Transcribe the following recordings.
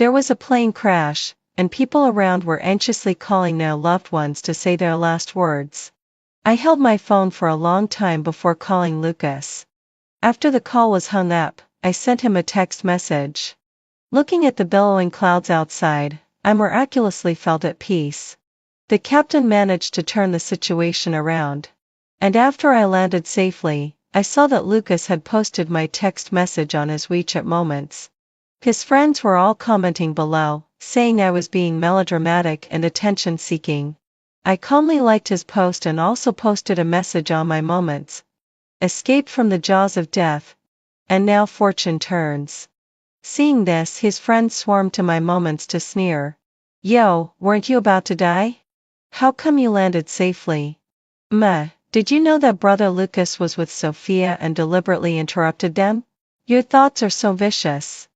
There was a plane crash, and people around were anxiously calling their loved ones to say their last words. I held my phone for a long time before calling Lucas. After the call was hung up, I sent him a text message. Looking at the billowing clouds outside, I miraculously felt at peace. The captain managed to turn the situation around. And after I landed safely, I saw that Lucas had posted my text message on his WeChat moments. His friends were all commenting below, saying I was being melodramatic and attention-seeking. I calmly liked his post and also posted a message on my moments. Escaped from the jaws of death, and now fortune turns. Seeing this, his friends swarmed to my moments to sneer. Yo, weren't you about to die? How come you landed safely? Did you know that brother Lucas was with Sophia and deliberately interrupted them? Your thoughts are so vicious.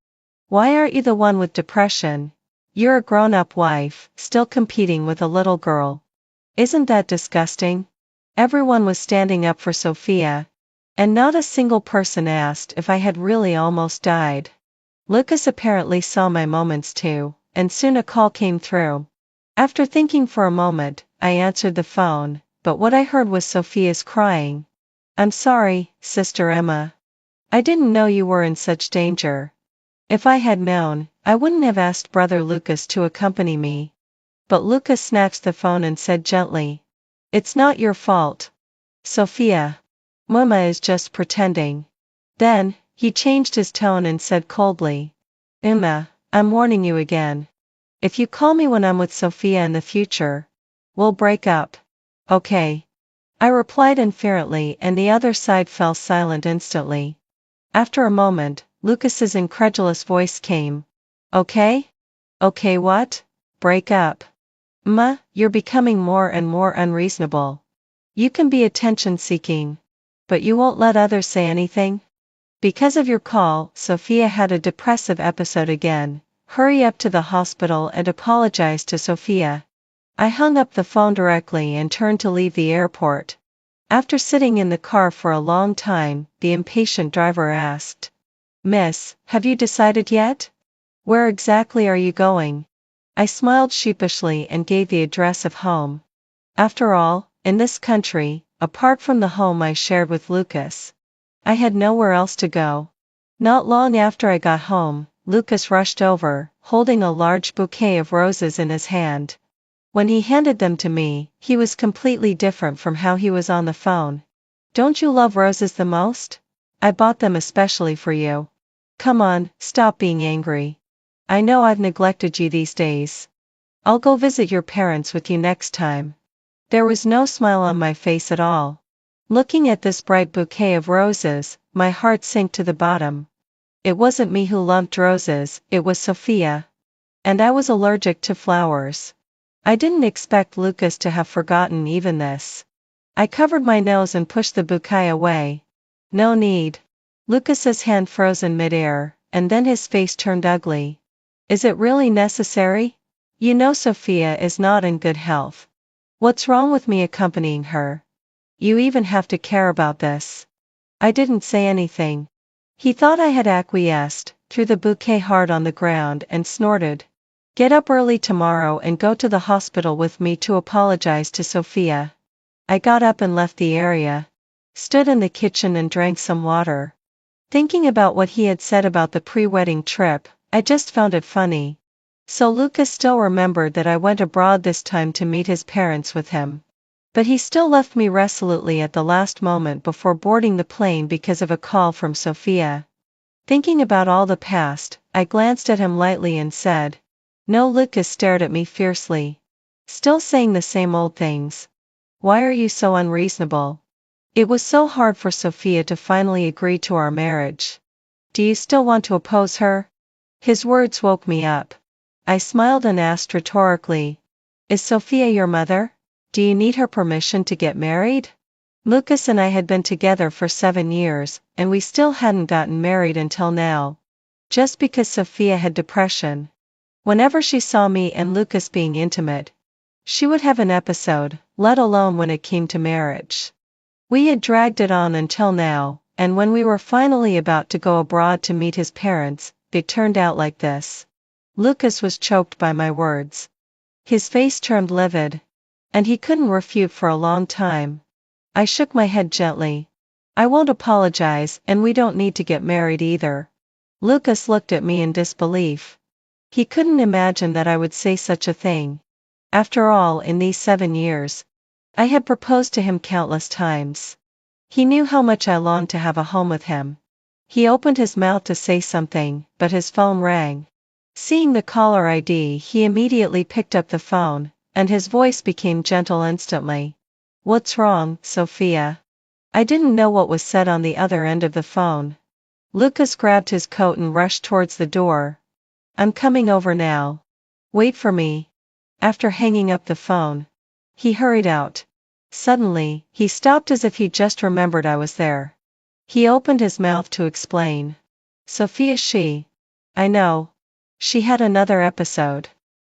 Why aren't you the one with depression? You're a grown-up wife, still competing with a little girl. Isn't that disgusting? Everyone was standing up for Sophia, and not a single person asked if I had really almost died. Lucas apparently saw my moments too, and soon a call came through. After thinking for a moment, I answered the phone, but what I heard was Sophia's crying. I'm sorry, Sister Emma. I didn't know you were in such danger. If I had known, I wouldn't have asked Brother Lucas to accompany me. But Lucas snatched the phone and said gently, "It's not your fault, Sophia. Mama is just pretending." Then, he changed his tone and said coldly, "Emma, I'm warning you again. If you call me when I'm with Sophia in the future, we'll break up. Okay?" I replied indifferently and the other side fell silent instantly. After a moment, Lucas's incredulous voice came. Okay? Okay what? Break up? You're becoming more and more unreasonable. You can be attention-seeking, but you won't let others say anything? Because of your call, Sophia had a depressive episode again. Hurry up to the hospital and apologize to Sophia. I hung up the phone directly and turned to leave the airport. After sitting in the car for a long time, the impatient driver asked, "Miss, have you decided yet? Where exactly are you going?" I smiled sheepishly and gave the address of home. After all, in this country, apart from the home I shared with Lucas, I had nowhere else to go. Not long after I got home, Lucas rushed over, holding a large bouquet of roses in his hand. When he handed them to me, he was completely different from how he was on the phone. "Don't you love roses the most? I bought them especially for you. Come on, stop being angry. I know I've neglected you these days. I'll go visit your parents with you next time." There was no smile on my face at all. Looking at this bright bouquet of roses, my heart sank to the bottom. It wasn't me who loved roses, it was Sophia. And I was allergic to flowers. I didn't expect Lucas to have forgotten even this. I covered my nose and pushed the bouquet away. No need. Lucas's hand froze in midair, and then his face turned ugly. "Is it really necessary? You know Sophia is not in good health. What's wrong with me accompanying her? You even have to care about this." I didn't say anything. He thought I had acquiesced, threw the bouquet hard on the ground and snorted. "Get up early tomorrow and go to the hospital with me to apologize to Sophia." I got up and left the area. Stood in the kitchen and drank some water. Thinking about what he had said about the pre-wedding trip, I just found it funny. So Lucas still remembered that I went abroad this time to meet his parents with him. But he still left me resolutely at the last moment before boarding the plane because of a call from Sophia. Thinking about all the past, I glanced at him lightly and said, "No." Lucas stared at me fiercely. "Still saying the same old things. Why are you so unreasonable? It was so hard for Sophia to finally agree to our marriage. Do you still want to oppose her?" His words woke me up. I smiled and asked rhetorically, "Is Sophia your mother? Do you need her permission to get married?" Lucas and I had been together for 7 years, and we still hadn't gotten married until now. Just because Sophia had depression. Whenever she saw me and Lucas being intimate, she would have an episode, let alone when it came to marriage. We had dragged it on until now, and when we were finally about to go abroad to meet his parents, it turned out like this. Lucas was choked by my words. His face turned livid. And he couldn't refute for a long time. I shook my head gently. I won't apologize, and we don't need to get married either. Lucas looked at me in disbelief. He couldn't imagine that I would say such a thing. After all, in these 7 years, I had proposed to him countless times. He knew how much I longed to have a home with him. He opened his mouth to say something, but his phone rang. Seeing the caller ID, he immediately picked up the phone, and his voice became gentle instantly. "What's wrong, Sophia?" I didn't know what was said on the other end of the phone. Lucas grabbed his coat and rushed towards the door. "I'm coming over now. Wait for me." After hanging up the phone, he hurried out. Suddenly, he stopped as if he just remembered I was there. He opened his mouth to explain. "Sophia, I know. She had another episode.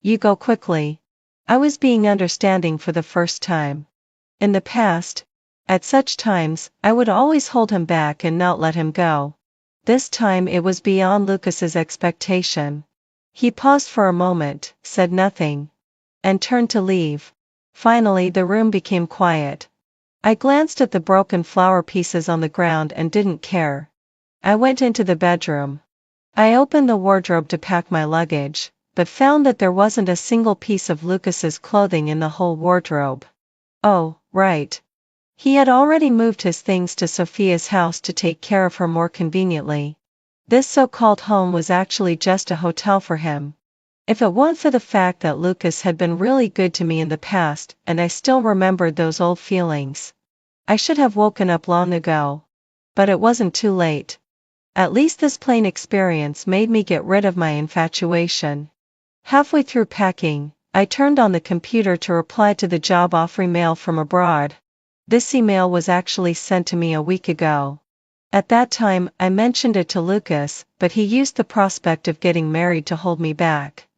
You go quickly." I was being understanding for the first time. In the past, at such times, I would always hold him back and not let him go. This time it was beyond Lucas's expectation. He paused for a moment, said nothing, and turned to leave. Finally the room became quiet. I glanced at the broken flower pieces on the ground and didn't care. I went into the bedroom. I opened the wardrobe to pack my luggage, but found that there wasn't a single piece of Lucas's clothing in the whole wardrobe. Oh, right. He had already moved his things to Sophia's house to take care of her more conveniently. This so-called home was actually just a hotel for him. If it weren't for the fact that Lucas had been really good to me in the past, and I still remembered those old feelings, I should have woken up long ago. But it wasn't too late. At least this plain experience made me get rid of my infatuation. Halfway through packing, I turned on the computer to reply to the job offer email from abroad. This email was actually sent to me a week ago. At that time, I mentioned it to Lucas, but he used the prospect of getting married to hold me back.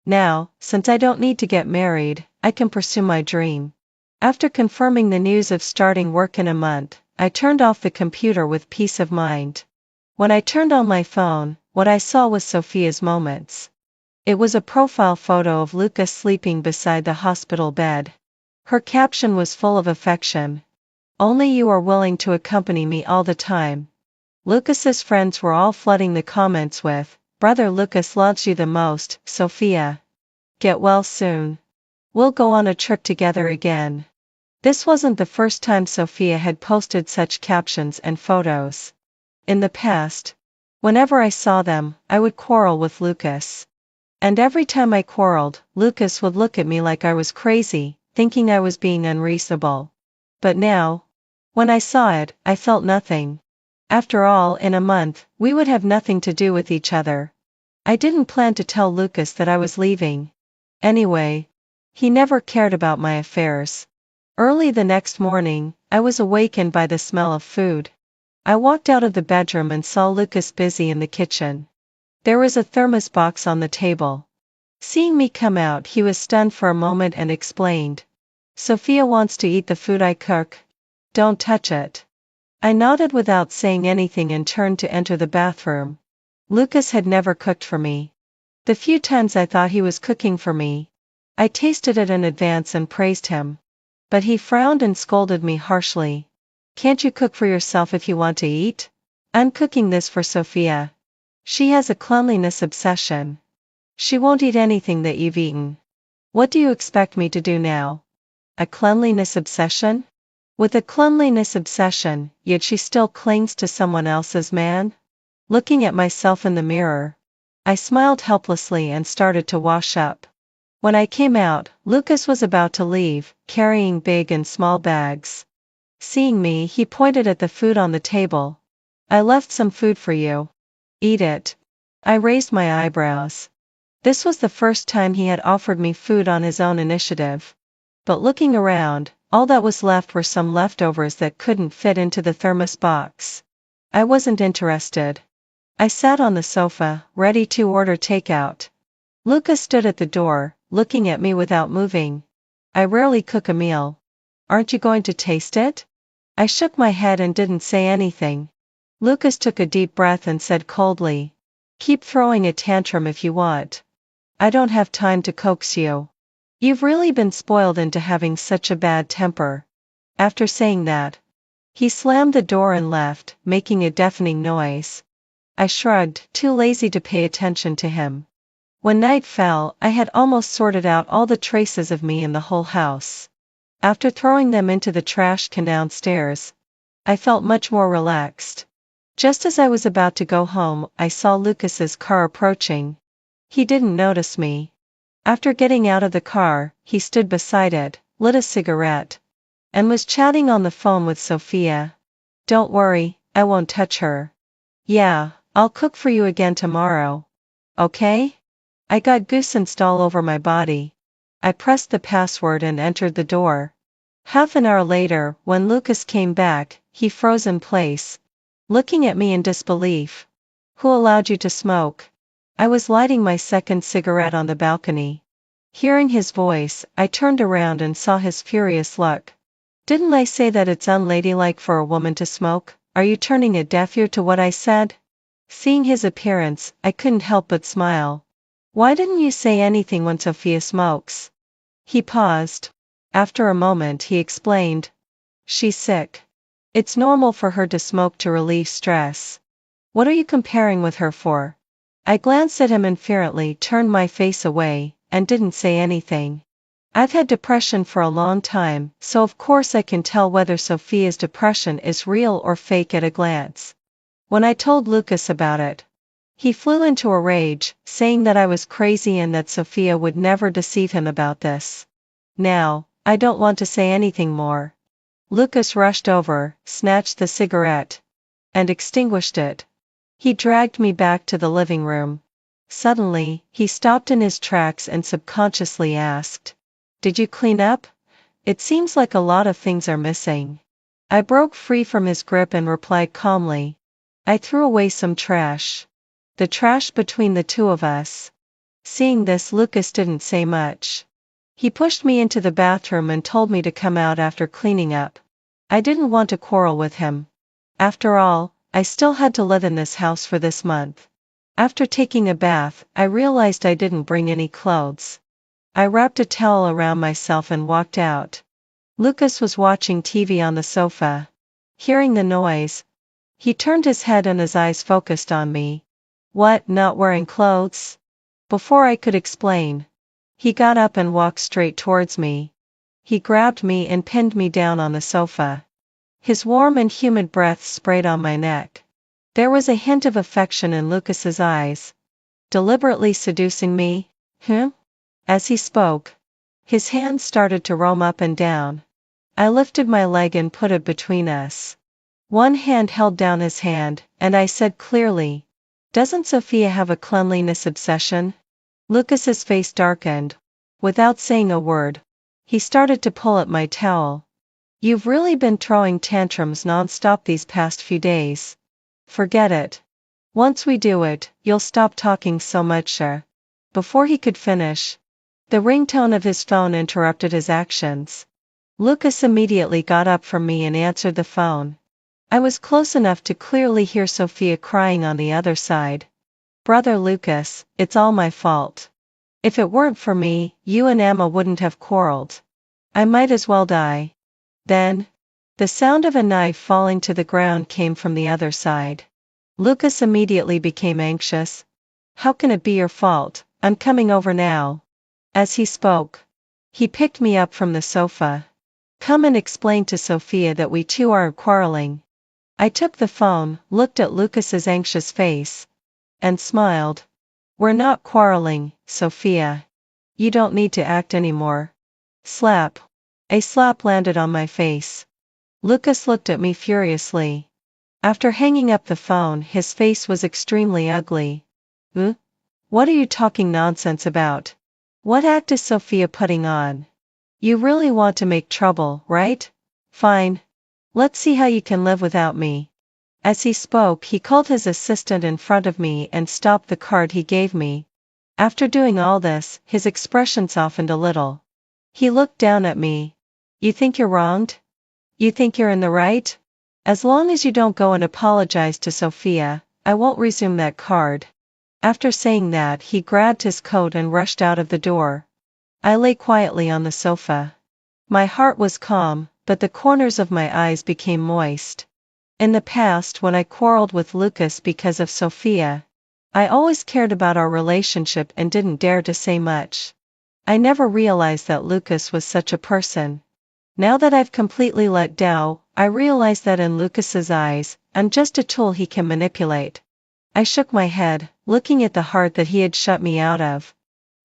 Now, since I don't need to get married, I can pursue my dream. After confirming the news of starting work in a month, I turned off the computer with peace of mind. When I turned on my phone, what I saw was Sophia's moments. It was a profile photo of Lucas sleeping beside the hospital bed. Her caption was full of affection. "Only you are willing to accompany me all the time." Lucas's friends were all flooding the comments with, "Brother Lucas loves you the most, Sophia. Get well soon. We'll go on a trip together again." This wasn't the first time Sophia had posted such captions and photos. In the past, whenever I saw them, I would quarrel with Lucas. And every time I quarreled, Lucas would look at me like I was crazy, thinking I was being unreasonable. But now, when I saw it, I felt nothing. After all, in a month, we would have nothing to do with each other. I didn't plan to tell Lucas that I was leaving. Anyway, he never cared about my affairs. Early the next morning, I was awakened by the smell of food. I walked out of the bedroom and saw Lucas busy in the kitchen. There was a thermos box on the table. Seeing me come out, he was stunned for a moment and explained, "Sophia wants to eat the food I cook. Don't touch it." I nodded without saying anything and turned to enter the bathroom. Lucas had never cooked for me. The few times I thought he was cooking for me, I tasted it in advance and praised him. But he frowned and scolded me harshly. "Can't you cook for yourself if you want to eat? I'm cooking this for Sophia. She has a cleanliness obsession. She won't eat anything that you've eaten. What do you expect me to do now?" A cleanliness obsession? With a cleanliness obsession, yet she still clings to someone else's man? Looking at myself in the mirror, I smiled helplessly and started to wash up. When I came out, Lucas was about to leave, carrying big and small bags. Seeing me, he pointed at the food on the table. "I left some food for you. Eat it." I raised my eyebrows. This was the first time he had offered me food on his own initiative. But looking around, all that was left were some leftovers that couldn't fit into the thermos box. I wasn't interested. I sat on the sofa, ready to order takeout. Lucas stood at the door, looking at me without moving. "I rarely cook a meal. Aren't you going to taste it?" I shook my head and didn't say anything. Lucas took a deep breath and said coldly, "Keep throwing a tantrum if you want. I don't have time to coax you. You've really been spoiled into having such a bad temper. After saying that, he slammed the door and left, making a deafening noise. I shrugged, too lazy to pay attention to him. When night fell, I had almost sorted out all the traces of me in the whole house. After throwing them into the trash can downstairs, I felt much more relaxed. Just as I was about to go home, I saw Lucas's car approaching. He didn't notice me. After getting out of the car, he stood beside it, lit a cigarette, and was chatting on the phone with Sophia. Don't worry, I won't touch her. Yeah, I'll cook for you again tomorrow. Okay? I got goose all over my body. I pressed the password and entered the door. Half an hour later, when Lucas came back, he froze in place, looking at me in disbelief. Who allowed you to smoke? I was lighting my second cigarette on the balcony. Hearing his voice, I turned around and saw his furious look. Didn't I say that it's unladylike for a woman to smoke? Are you turning a deaf ear to what I said? Seeing his appearance, I couldn't help but smile. Why didn't you say anything when Sophia smokes? He paused. After a moment he explained. She's sick. It's normal for her to smoke to relieve stress. What are you comparing with her for? I glanced at him inferently, turned my face away, and didn't say anything. I've had depression for a long time, so of course I can tell whether Sophia's depression is real or fake at a glance. When I told Lucas about it, he flew into a rage, saying that I was crazy and that Sophia would never deceive him about this. Now, I don't want to say anything more. Lucas rushed over, snatched the cigarette, and extinguished it. He dragged me back to the living room. Suddenly, he stopped in his tracks and subconsciously asked, "Did you clean up? It seems like a lot of things are missing." I broke free from his grip and replied calmly, "I threw away some trash." The trash between the two of us. Seeing this, Lucas didn't say much. He pushed me into the bathroom and told me to come out after cleaning up. I didn't want to quarrel with him. After all, I still had to live in this house for this month. After taking a bath, I realized I didn't bring any clothes. I wrapped a towel around myself and walked out. Lucas was watching TV on the sofa. Hearing the noise, he turned his head and his eyes focused on me. What, not wearing clothes? Before I could explain, he got up and walked straight towards me. He grabbed me and pinned me down on the sofa. His warm and humid breath sprayed on my neck. There was a hint of affection in Lucas's eyes. Deliberately seducing me? As he spoke, his hands started to roam up and down. I lifted my leg and put it between us. One hand held down his hand, and I said clearly, "Doesn't Sophia have a cleanliness obsession?" Lucas's face darkened. Without saying a word, he started to pull at my towel. "You've really been throwing tantrums non-stop these past few days. Forget it. Once we do it, you'll stop talking so much." Before he could finish, the ringtone of his phone interrupted his actions. Lucas immediately got up from me and answered the phone. I was close enough to clearly hear Sophia crying on the other side. "Brother Lucas, it's all my fault. If it weren't for me, you and Emma wouldn't have quarreled. I might as well die." Then, the sound of a knife falling to the ground came from the other side. Lucas immediately became anxious. "How can it be your fault? I'm coming over now." As he spoke, he picked me up from the sofa. "Come and explain to Sophia that we two aren't quarreling." I took the phone, looked at Lucas's anxious face, and smiled. "We're not quarreling, Sophia. You don't need to act anymore." Slap. A slap landed on my face. Lucas looked at me furiously. After hanging up the phone, his face was extremely ugly. What are you talking nonsense about? What act is Sophia putting on? You really want to make trouble, right? Fine. Let's see how you can live without me." As he spoke, he called his assistant in front of me and stopped the card he gave me. After doing all this, his expression softened a little. He looked down at me. "You think you're wronged? You think you're in the right? As long as you don't go and apologize to Sophia, I won't resume that card." After saying that, he grabbed his coat and rushed out of the door. I lay quietly on the sofa. My heart was calm, but the corners of my eyes became moist. In the past, when I quarreled with Lucas because of Sophia, I always cared about our relationship and didn't dare to say much. I never realized that Lucas was such a person. Now that I've completely let go, I realize that in Lucas's eyes, I'm just a tool he can manipulate. I shook my head, looking at the heart that he had shut me out of,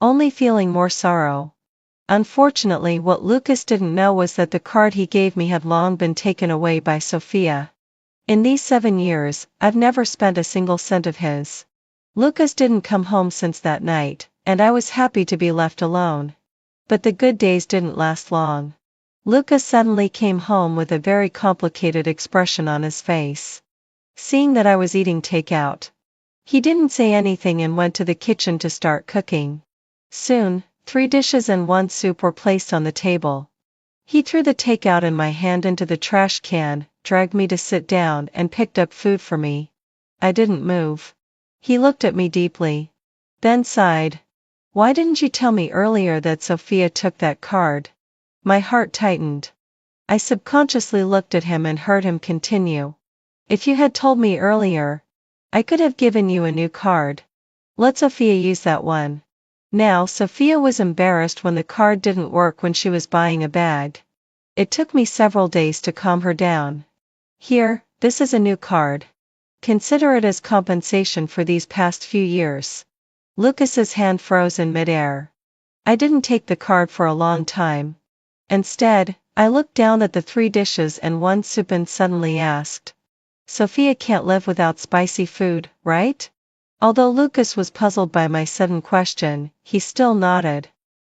only feeling more sorrow. Unfortunately, what Lucas didn't know was that the card he gave me had long been taken away by Sophia. In these 7 years, I've never spent a single cent of his. Lucas didn't come home since that night, and I was happy to be left alone. But the good days didn't last long. Lucas suddenly came home with a very complicated expression on his face. Seeing that I was eating takeout, he didn't say anything and went to the kitchen to start cooking. Soon, 3 dishes and 1 soup were placed on the table. He threw the takeout in my hand into the trash can, dragged me to sit down and picked up food for me. I didn't move. He looked at me deeply, then sighed. "Why didn't you tell me earlier that Sophia took that card?" My heart tightened. I subconsciously looked at him and heard him continue. "If you had told me earlier, I could have given you a new card. Let Sophia use that one." Now Sophia was embarrassed when the card didn't work when she was buying a bag. It took me several days to calm her down. "Here, this is a new card. Consider it as compensation for these past few years." Lucas's hand froze in midair. I didn't take the card for a long time. Instead, I looked down at the 3 dishes and 1 soup and suddenly asked, "Sophia can't live without spicy food, right?" Although Lucas was puzzled by my sudden question, he still nodded.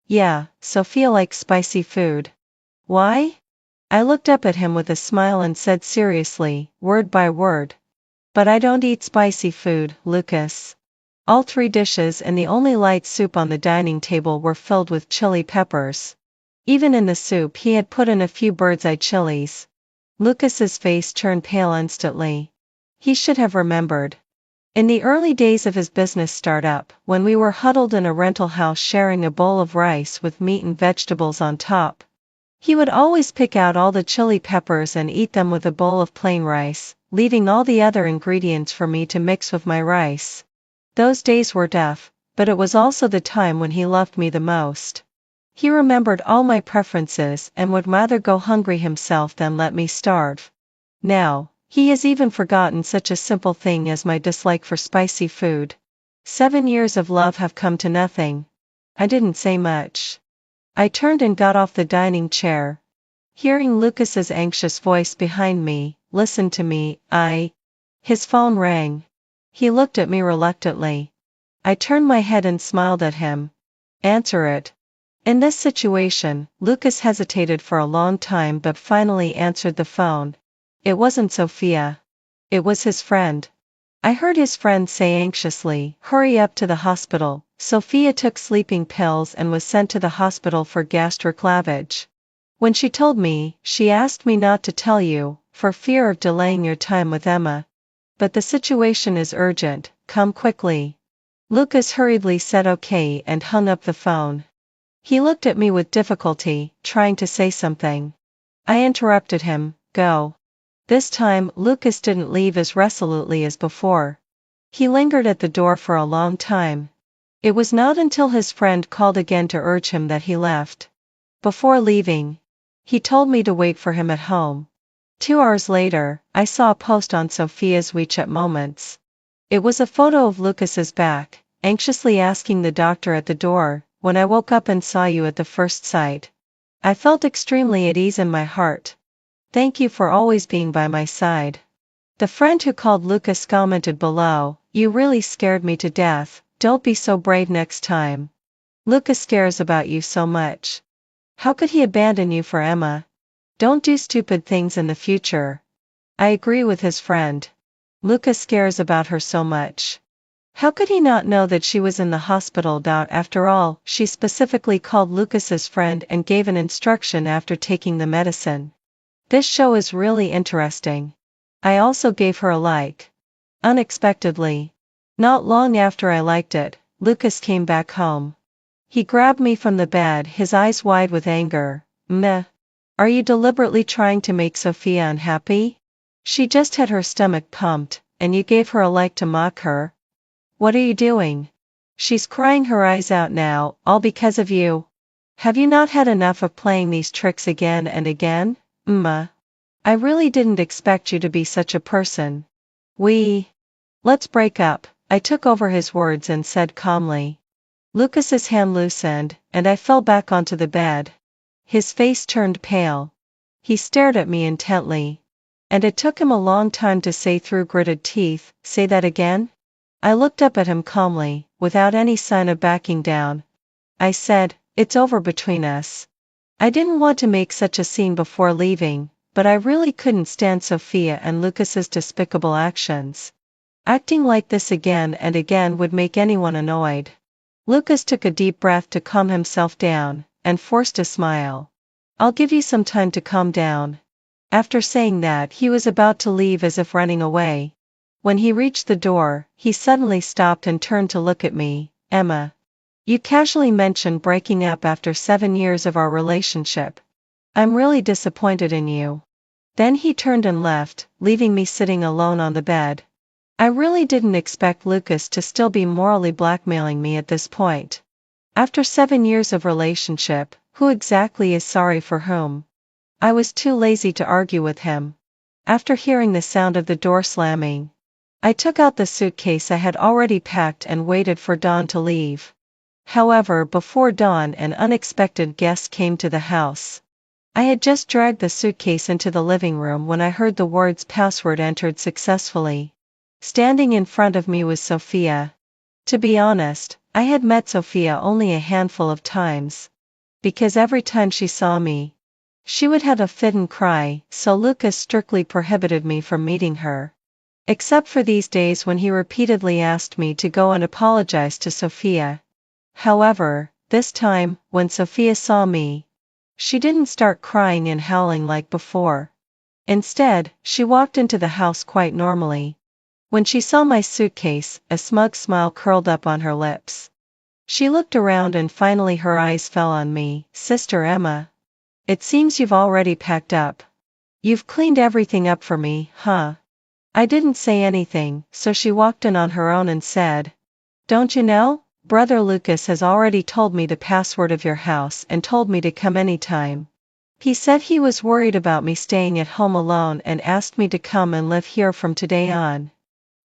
"Yeah, Sophia likes spicy food." "Why?" I looked up at him with a smile and said seriously, word by word, "But I don't eat spicy food, Lucas." All 3 dishes and the only light soup on the dining table were filled with chili peppers. Even in the soup he had put in a few bird's-eye chilies. Lucas's face turned pale instantly. He should have remembered. In the early days of his business startup, when we were huddled in a rental house sharing a bowl of rice with meat and vegetables on top, he would always pick out all the chili peppers and eat them with a bowl of plain rice, leaving all the other ingredients for me to mix with my rice. Those days were tough, but it was also the time when he loved me the most. He remembered all my preferences and would rather go hungry himself than let me starve. Now, he has even forgotten such a simple thing as my dislike for spicy food. 7 years of love have come to nothing. I didn't say much. I turned and got off the dining chair. Hearing Lucas's anxious voice behind me, "Listen to me, His phone rang. He looked at me reluctantly. I turned my head and smiled at him. "Answer it." In this situation, Lucas hesitated for a long time but finally answered the phone. It wasn't Sophia. It was his friend. I heard his friend say anxiously, "Hurry up to the hospital. Sophia took sleeping pills and was sent to the hospital for gastric lavage. When she told me, she asked me not to tell you, for fear of delaying your time with Emma. But the situation is urgent, come quickly." Lucas hurriedly said okay and hung up the phone. He looked at me with difficulty, trying to say something. I interrupted him, "Go." This time, Lucas didn't leave as resolutely as before. He lingered at the door for a long time. It was not until his friend called again to urge him that he left. Before leaving, he told me to wait for him at home. 2 hours later, I saw a post on Sophia's WeChat Moments. It was a photo of Lucas's back, anxiously asking the doctor at the door, "When I woke up and saw you at the first sight, I felt extremely at ease in my heart. Thank you for always being by my side." The friend who called Lucas commented below, "You really scared me to death, don't be so brave next time. Lucas cares about you so much. How could he abandon you for Emma? Don't do stupid things in the future." I agree with his friend. Lucas cares about her so much. How could he not know that she was in the hospital? After all, she specifically called Lucas's friend and gave an instruction after taking the medicine. This show is really interesting. I also gave her a like. Unexpectedly. Not long after I liked it, Lucas came back home. He grabbed me from the bed, his eyes wide with anger. Meh. Are you deliberately trying to make Sophia unhappy? She just had her stomach pumped, and you gave her a like to mock her? What are you doing? She's crying her eyes out now, all because of you. Have you not had enough of playing these tricks again and again? I really didn't expect you to be such a person. Let's break up, I took over his words and said calmly. Lucas's hand loosened, and I fell back onto the bed. His face turned pale. He stared at me intently. And it took him a long time to say through gritted teeth, say that again? I looked up at him calmly, without any sign of backing down. I said, it's over between us. I didn't want to make such a scene before leaving, but I really couldn't stand Sophia and Lucas's despicable actions. Acting like this again and again would make anyone annoyed. Lucas took a deep breath to calm himself down, and forced a smile. I'll give you some time to calm down. After saying that, he was about to leave as if running away. When he reached the door, he suddenly stopped and turned to look at me. Emma. You casually mentioned breaking up after 7 years of our relationship. I'm really disappointed in you. Then he turned and left, leaving me sitting alone on the bed. I really didn't expect Lucas to still be morally blackmailing me at this point. After 7 years of relationship, who exactly is sorry for whom? I was too lazy to argue with him. After hearing the sound of the door slamming, I took out the suitcase I had already packed and waited for Dawn to leave. However, before dawn, an unexpected guest came to the house. I had just dragged the suitcase into the living room when I heard the words "password entered successfully." Standing in front of me was Sophia. To be honest, I had met Sophia only a handful of times. Because every time she saw me, she would have a fit and cry, so Lucas strictly prohibited me from meeting her. Except for these days when he repeatedly asked me to go and apologize to Sophia. However, this time, when Sophia saw me, she didn't start crying and howling like before. Instead, she walked into the house quite normally. When she saw my suitcase, a smug smile curled up on her lips. She looked around and finally her eyes fell on me. Sister Emma. It seems you've already packed up. You've cleaned everything up for me, huh? I didn't say anything, so she walked in on her own and said, don't you know? Brother Lucas has already told me the password of your house and told me to come anytime. He said he was worried about me staying at home alone and asked me to come and live here from today on.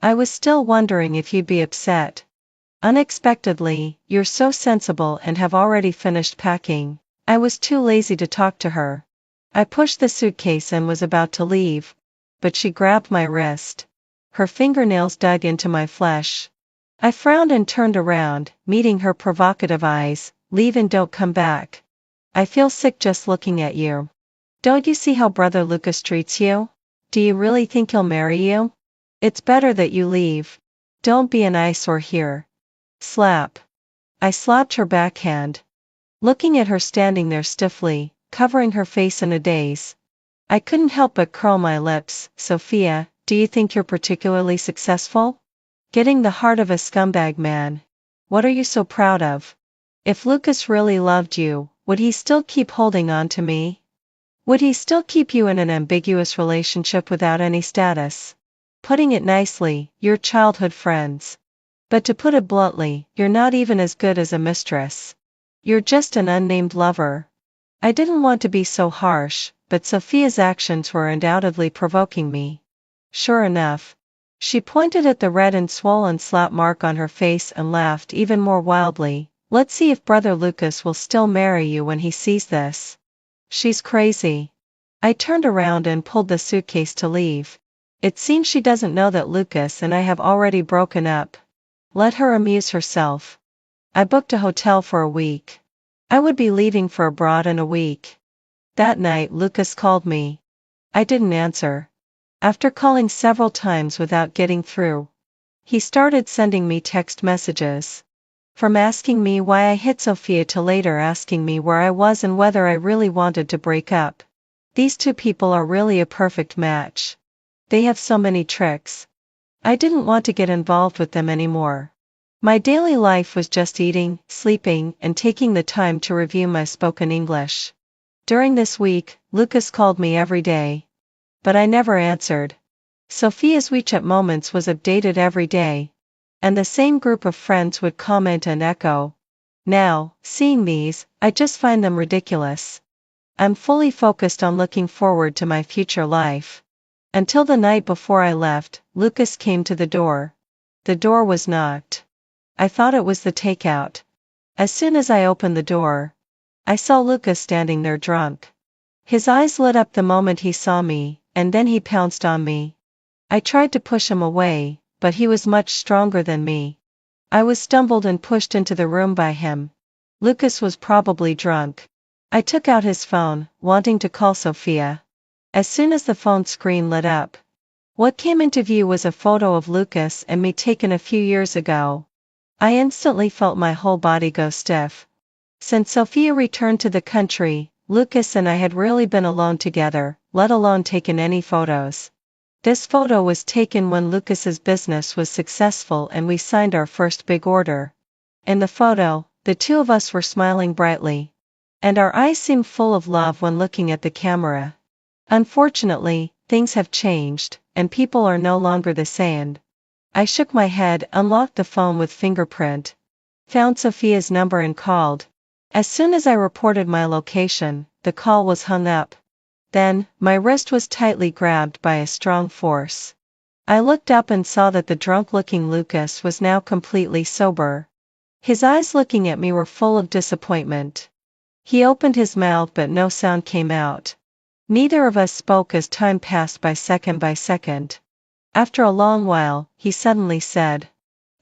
I was still wondering if you'd be upset. Unexpectedly, you're so sensible and have already finished packing. I was too lazy to talk to her. I pushed the suitcase and was about to leave, but she grabbed my wrist. Her fingernails dug into my flesh. I frowned and turned around, meeting her provocative eyes. Leave and don't come back. I feel sick just looking at you. Don't you see how Brother Lucas treats you? Do you really think he'll marry you? It's better that you leave. Don't be an eyesore here. Slap. I slapped her backhand. Looking at her standing there stiffly, covering her face in a daze, I couldn't help but curl my lips. Sophia, do you think you're particularly successful? Getting the heart of a scumbag man. What are you so proud of? If Lucas really loved you, would he still keep holding on to me? Would he still keep you in an ambiguous relationship without any status? Putting it nicely, you're childhood friends. But to put it bluntly, you're not even as good as a mistress. You're just an unnamed lover. I didn't want to be so harsh, but Sophia's actions were undoubtedly provoking me. Sure enough, she pointed at the red and swollen slap mark on her face and laughed even more wildly. Let's see if Brother Lucas will still marry you when he sees this. She's crazy. I turned around and pulled the suitcase to leave. It seems she doesn't know that Lucas and I have already broken up. Let her amuse herself. I booked a hotel for a week. I would be leaving for abroad in a week. That night Lucas called me. I didn't answer. After calling several times without getting through, he started sending me text messages. From asking me why I hit Sophia to later asking me where I was and whether I really wanted to break up. These two people are really a perfect match. They have so many tricks. I didn't want to get involved with them anymore. My daily life was just eating, sleeping, and taking the time to review my spoken English. During this week, Lucas called me every day. But I never answered. Sophia's WeChat moments was updated every day. And the same group of friends would comment and echo. Now, seeing these, I just find them ridiculous. I'm fully focused on looking forward to my future life. Until the night before I left, Lucas came to the door. The door was knocked. I thought it was the takeout. As soon as I opened the door, I saw Lucas standing there drunk. His eyes lit up the moment he saw me, and then he pounced on me. I tried to push him away, but he was much stronger than me. I was stumbled and pushed into the room by him. Lucas was probably drunk. I took out his phone, wanting to call Sophia. As soon as the phone screen lit up, what came into view was a photo of Lucas and me taken a few years ago. I instantly felt my whole body go stiff. Since Sophia returned to the country, Lucas and I had really been alone together, let alone taken any photos. This photo was taken when Lucas's business was successful and we signed our first big order. In the photo, the two of us were smiling brightly. And our eyes seemed full of love when looking at the camera. Unfortunately, things have changed, and people are no longer the same. I shook my head, unlocked the phone with fingerprint, found Sophia's number and called. As soon as I reported my location, the call was hung up. Then, my wrist was tightly grabbed by a strong force. I looked up and saw that the drunk-looking Lucas was now completely sober. His eyes looking at me were full of disappointment. He opened his mouth but no sound came out. Neither of us spoke as time passed by second by second. After a long while, he suddenly said,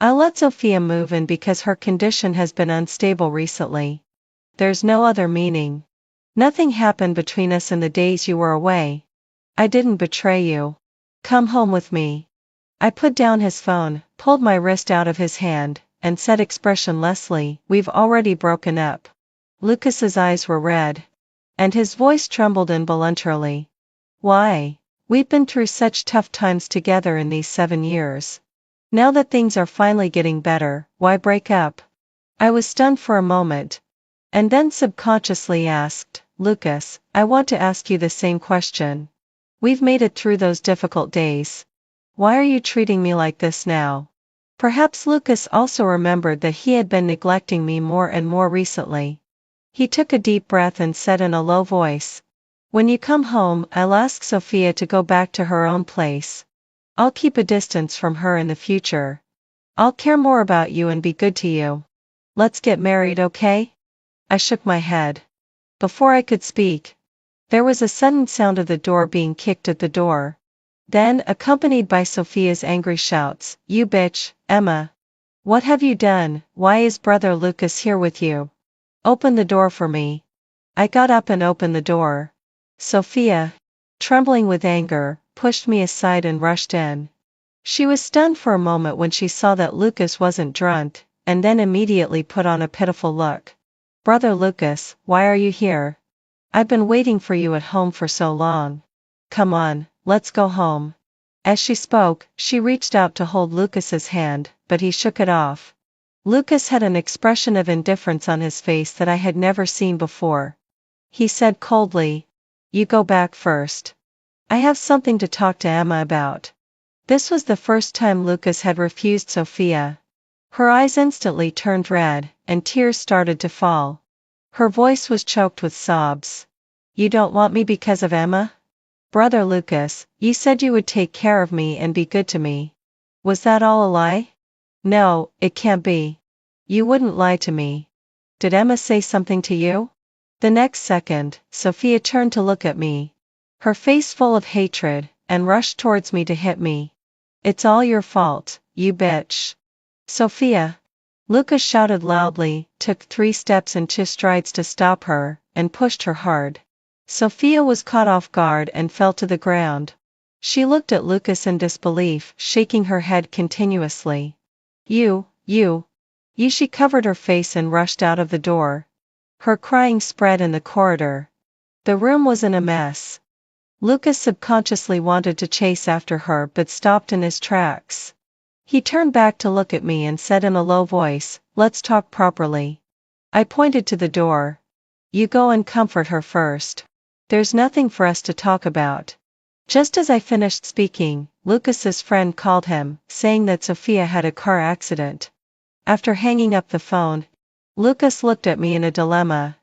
"I'll let Sophia move in because her condition has been unstable recently. There's no other meaning. Nothing happened between us in the days you were away. I didn't betray you. Come home with me." I put down his phone, pulled my wrist out of his hand, and said expressionlessly, "We've already broken up." Lucas's eyes were red. And his voice trembled involuntarily. "Why? We've been through such tough times together in these 7 years. Now that things are finally getting better, why break up?" I was stunned for a moment. And then subconsciously asked, "Lucas, I want to ask you the same question. We've made it through those difficult days. Why are you treating me like this now?" Perhaps Lucas also remembered that he had been neglecting me more and more recently. He took a deep breath and said in a low voice, "When you come home, I'll ask Sophia to go back to her own place. I'll keep a distance from her in the future. I'll care more about you and be good to you. Let's get married, okay?" I shook my head. Before I could speak, there was a sudden sound of the door being kicked at the door. Then, accompanied by Sophia's angry shouts, "You bitch, Emma! What have you done? Why is brother Lucas here with you? Open the door for me." I got up and opened the door. Sophia, trembling with anger, pushed me aside and rushed in. She was stunned for a moment when she saw that Lucas wasn't drunk, and then immediately put on a pitiful look. "Brother Lucas, why are you here? I've been waiting for you at home for so long. Come on, let's go home." As she spoke, she reached out to hold Lucas's hand, but he shook it off. Lucas had an expression of indifference on his face that I had never seen before. He said coldly, "You go back first. I have something to talk to Emma about." This was the first time Lucas had refused Sophia. Her eyes instantly turned red, and tears started to fall. Her voice was choked with sobs. "You don't want me because of Emma? Brother Lucas, you said you would take care of me and be good to me. Was that all a lie? No, it can't be. You wouldn't lie to me. Did Emma say something to you?" The next second, Sophia turned to look at me, her face full of hatred, and rushed towards me to hit me. "It's all your fault, you bitch." "Sophia!" Lucas shouted loudly, took 3 steps and 2 strides to stop her, and pushed her hard. Sophia was caught off guard and fell to the ground. She looked at Lucas in disbelief, shaking her head continuously. You. She covered her face and rushed out of the door. Her crying spread in the corridor. The room was in a mess. Lucas subconsciously wanted to chase after her but stopped in his tracks. He turned back to look at me and said in a low voice, "Let's talk properly." I pointed to the door. "You go and comfort her first. There's nothing for us to talk about." Just as I finished speaking, Lucas's friend called him, saying that Sophia had a car accident. After hanging up the phone, Lucas looked at me in a dilemma.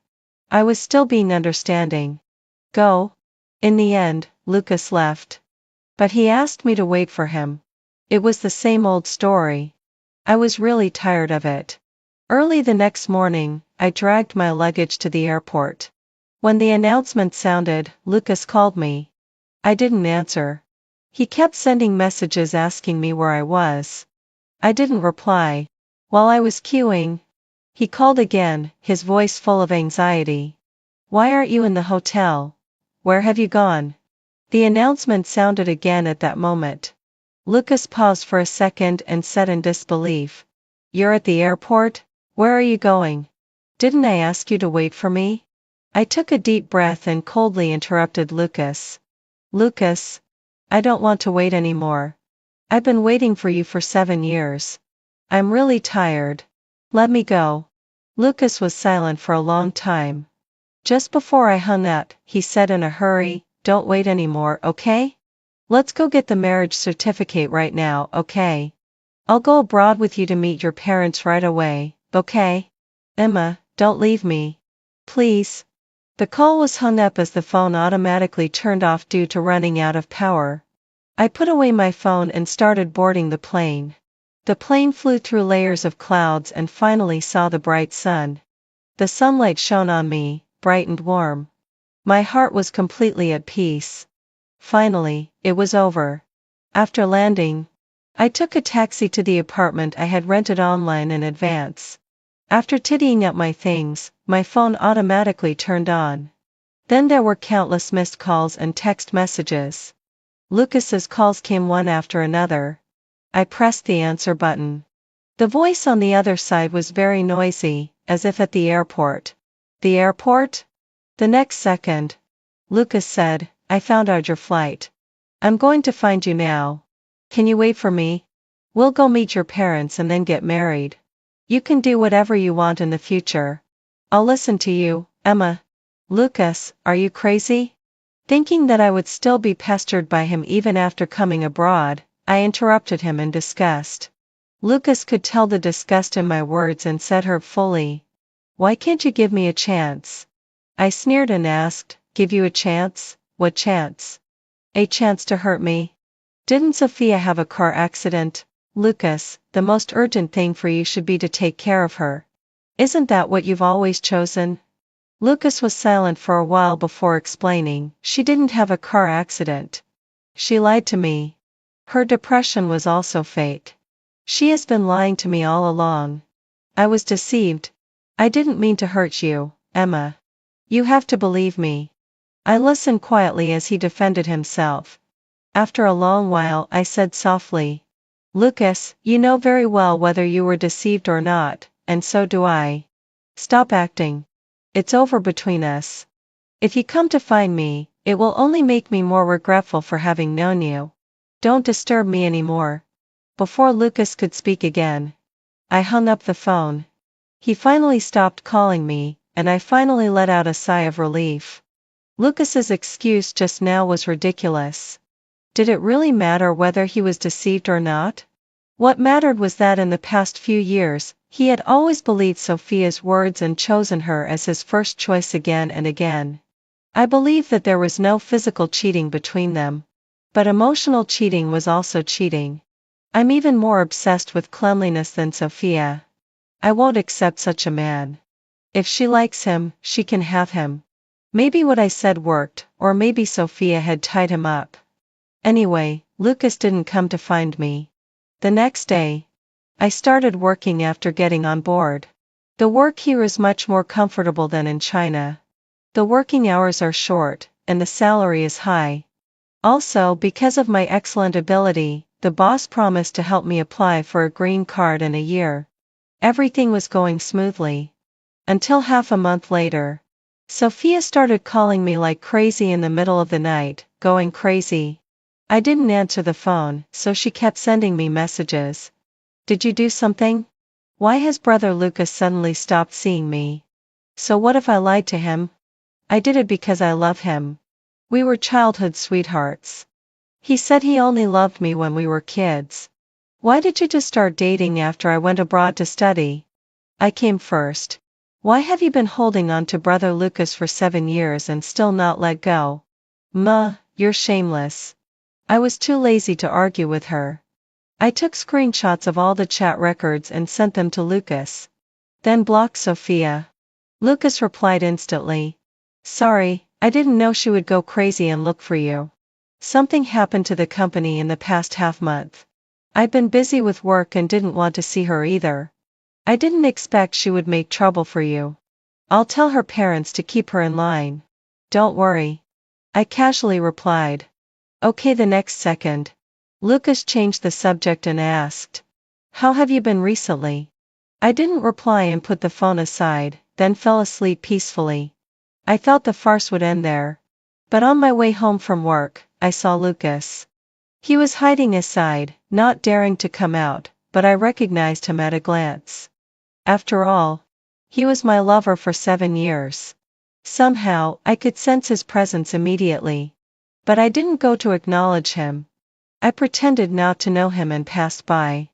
I was still being understanding. Go? In the end, Lucas left. But he asked me to wait for him. It was the same old story. I was really tired of it. Early the next morning, I dragged my luggage to the airport. When the announcement sounded, Lucas called me. I didn't answer. He kept sending messages asking me where I was. I didn't reply. While I was queuing, he called again, his voice full of anxiety. "Why aren't you in the hotel? Where have you gone?" The announcement sounded again at that moment. Lucas paused for a second and said in disbelief, "You're at the airport? Where are you going? Didn't I ask you to wait for me?" I took a deep breath and coldly interrupted Lucas. "Lucas, I don't want to wait anymore. I've been waiting for you for 7 years. I'm really tired. Let me go." Lucas was silent for a long time. Just before I hung up, he said in a hurry, "Don't wait anymore, okay? Let's go get the marriage certificate right now, okay? I'll go abroad with you to meet your parents right away, okay? Emma, don't leave me. Please." The call was hung up as the phone automatically turned off due to running out of power. I put away my phone and started boarding the plane. The plane flew through layers of clouds and finally saw the bright sun. The sunlight shone on me, bright and warm. My heart was completely at peace. Finally, it was over. After landing, I took a taxi to the apartment I had rented online in advance. After tidying up my things, my phone automatically turned on. Then there were countless missed calls and text messages. Lucas's calls came one after another. I pressed the answer button. The voice on the other side was very noisy, as if at the airport. "The airport?" The next second, Lucas said, "I found out your flight. I'm going to find you now. Can you wait for me? We'll go meet your parents and then get married. You can do whatever you want in the future. I'll listen to you, Emma." "Lucas, are you crazy?" Thinking that I would still be pestered by him even after coming abroad, I interrupted him in disgust. Lucas could tell the disgust in my words and said hurtfully, "Why can't you give me a chance?" I sneered and asked, "Give you a chance? What chance?" "A chance to hurt me. Didn't Sophia have a car accident? Lucas, the most urgent thing for you should be to take care of her. Isn't that what you've always chosen?" Lucas was silent for a while before explaining, "She didn't have a car accident. She lied to me. Her depression was also fake. She has been lying to me all along. I was deceived. I didn't mean to hurt you, Emma. You have to believe me." I listened quietly as he defended himself. After a long while I said softly, "Lucas, you know very well whether you were deceived or not, and so do I. Stop acting. It's over between us. If you come to find me, it will only make me more regretful for having known you. Don't disturb me anymore." Before Lucas could speak again, I hung up the phone. He finally stopped calling me, and I finally let out a sigh of relief. Lucas's excuse just now was ridiculous. Did it really matter whether he was deceived or not? What mattered was that in the past few years, he had always believed Sophia's words and chosen her as his first choice again and again. I believed that there was no physical cheating between them. But emotional cheating was also cheating. I'm even more obsessed with cleanliness than Sophia. I won't accept such a man. If she likes him, she can have him. Maybe what I said worked, or maybe Sophia had tied him up. Anyway, Lucas didn't come to find me. The next day, I started working after getting on board. The work here is much more comfortable than in China. The working hours are short, and the salary is high. Also, because of my excellent ability, the boss promised to help me apply for a green card in a year. Everything was going smoothly. Until half a month later. Sophia started calling me like crazy in the middle of the night, going crazy. I didn't answer the phone, so she kept sending me messages. Did you do something? Why has brother Lucas suddenly stopped seeing me? So what if I lied to him? I did it because I love him. We were childhood sweethearts. He said he only loved me when we were kids. Why did you just start dating after I went abroad to study? I came first. Why have you been holding on to brother Lucas for 7 years and still not let go? You're shameless. I was too lazy to argue with her. I took screenshots of all the chat records and sent them to Lucas. Then blocked Sophia. Lucas replied instantly. Sorry, I didn't know she would go crazy and look for you. Something happened to the company in the past half month. I've been busy with work and didn't want to see her either. I didn't expect she would make trouble for you. I'll tell her parents to keep her in line. Don't worry. I casually replied. Okay. The next second, Lucas changed the subject and asked, how have you been recently? I didn't reply and put the phone aside, then fell asleep peacefully. I thought the farce would end there. But on my way home from work, I saw Lucas. He was hiding aside, not daring to come out, but I recognized him at a glance. After all, he was my lover for 7 years. Somehow, I could sense his presence immediately. But I didn't go to acknowledge him. I pretended not to know him and passed by.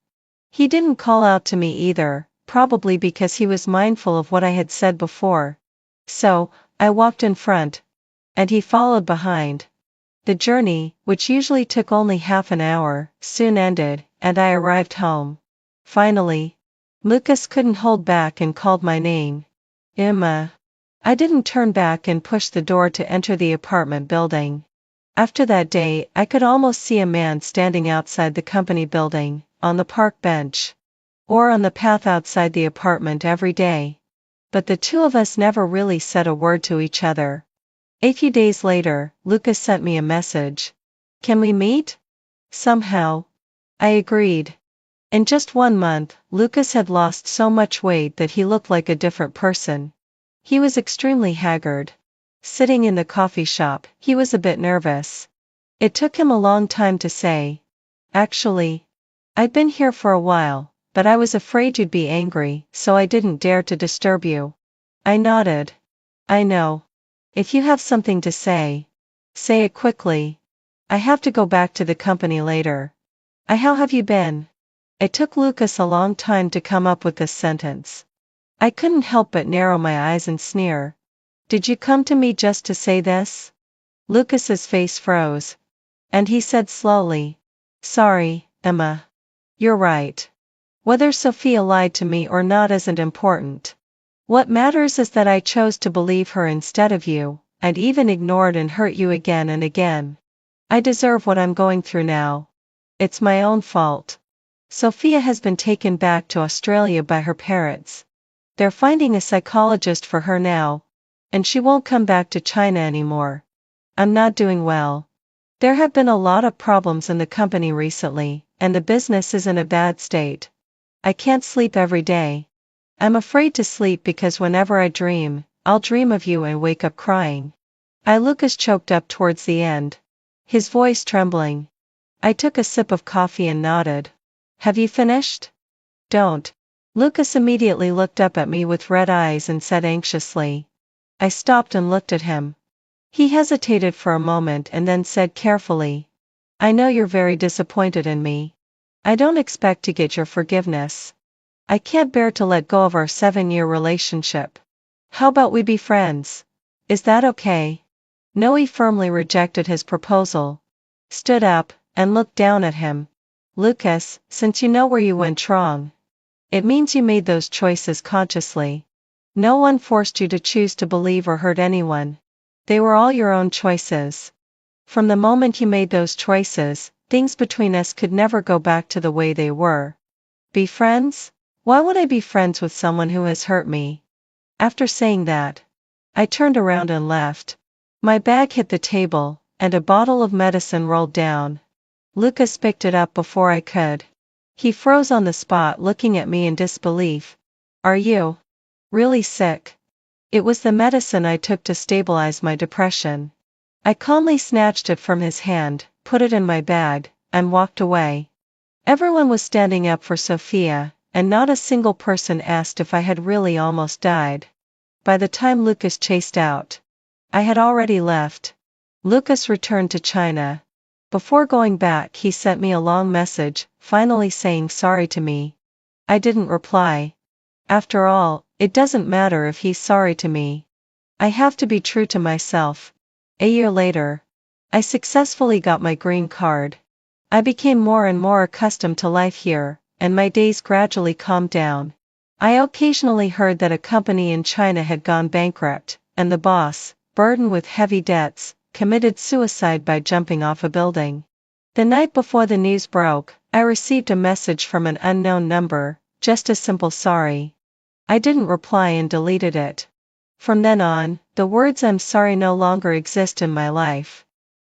He didn't call out to me either, probably because he was mindful of what I had said before. So, I walked in front, and he followed behind. The journey, which usually took only half an hour, soon ended, and I arrived home. Finally, Lucas couldn't hold back and called my name. Emma. I didn't turn back and push the door to enter the apartment building. After that day, I could almost see a man standing outside the company building, on the park bench, or on the path outside the apartment every day. But the two of us never really said a word to each other. A few days later, Lucas sent me a message. Can we meet? Somehow. I agreed. In just 1 month, Lucas had lost so much weight that he looked like a different person. He was extremely haggard. Sitting in the coffee shop, he was a bit nervous. It took him a long time to say, actually, I've been here for a while, but I was afraid you'd be angry, so I didn't dare to disturb you. I nodded. I know. If you have something to say it quickly. I have to go back to the company later. How have you been? It took Lucas a long time to come up with this sentence. I couldn't help but narrow my eyes and sneer. Did you come to me just to say this? Lucas's face froze. And he said slowly, sorry, Emma. You're right. Whether Sophia lied to me or not isn't important. What matters is that I chose to believe her instead of you, and even ignored and hurt you again and again. I deserve what I'm going through now. It's my own fault. Sophia has been taken back to Australia by her parents. They're finding a psychologist for her now, and she won't come back to China anymore. I'm not doing well. There have been a lot of problems in the company recently, and the business is in a bad state. I can't sleep every day. I'm afraid to sleep because whenever I dream, I'll dream of you and wake up crying. Lucas choked up towards the end, his voice trembling. I took a sip of coffee and nodded. Have you finished? Don't. Lucas immediately looked up at me with red eyes and said anxiously. I stopped and looked at him. He hesitated for a moment and then said carefully, I know you're very disappointed in me. I don't expect to get your forgiveness. I can't bear to let go of our 7-year relationship. How about we be friends? Is that okay? Noe firmly rejected his proposal, stood up, and looked down at him. Lucas, since you know where you went wrong, it means you made those choices consciously. No one forced you to choose to believe or hurt anyone. They were all your own choices. From the moment you made those choices, things between us could never go back to the way they were. Be friends? Why would I be friends with someone who has hurt me? After saying that, I turned around and left. My bag hit the table, and a bottle of medicine rolled down. Lucas picked it up before I could. He froze on the spot looking at me in disbelief. Are you really sick? It was the medicine I took to stabilize my depression. I calmly snatched it from his hand, put it in my bag, and walked away. Everyone was standing up for Sophia, and not a single person asked if I had really almost died. By the time Lucas chased out, I had already left. Lucas returned to China. Before going back, he sent me a long message, finally saying sorry to me. I didn't reply. After all, it doesn't matter if he's sorry to me. I have to be true to myself. A year later, I successfully got my green card. I became more and more accustomed to life here, and my days gradually calmed down. I occasionally heard that a company in China had gone bankrupt, and the boss, burdened with heavy debts, committed suicide by jumping off a building. The night before the news broke, I received a message from an unknown number, just a simple sorry. I didn't reply and deleted it. From then on, the words "I'm sorry" no longer exist in my life.